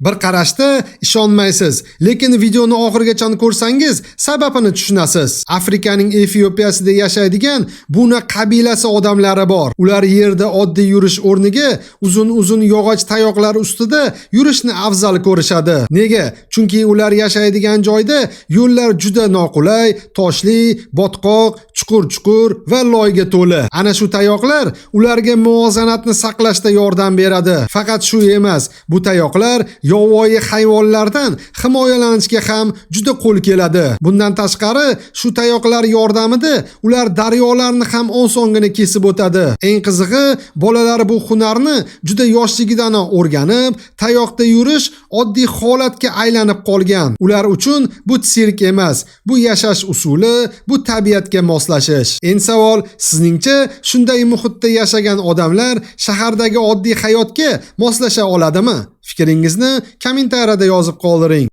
Bir qarashda ishonmaysiz, lekin videoni oxirigacha ko'rsangiz sababini tushunasiz. Afrikaning Efiopiyasida yashaydigan buna qabilasi odamlari bor. Ular yerda oddiy yurish o'rniga uzun yog'och tayoqlar ustida yurishni afzal ko'rishadi. Nega? Chunki ular yashaydigan joyda yo'llar juda noqulay, toshli, botqoq, chuqur va loyga to'la. Ana shu tayoqlar ularga muvozanatni saqlashda yordam beradi. Faqat shu emas, bu tayoqlar yovvoyi hayvonlardan himoyalanishga ham juda qo'l keladi. Bundan tashqari, shu tayoqlar yordamida ular daryolarni ham osongina kesib o'tadi. Eng qizig'i, bolalar bu hunarni juda yoshligidan o'rganib, tayoqda yurish oddiy holatga aylanib qolgan. Ular uchun bu sirk emas, bu yashash usuli, bu tabiatga moslashish. Endi savol, sizningcha shunday muhitda yashagan odamlar shahardagi oddiy hayotga moslasha oladimi? Fikringizni kommentariyada yozib qoldiring.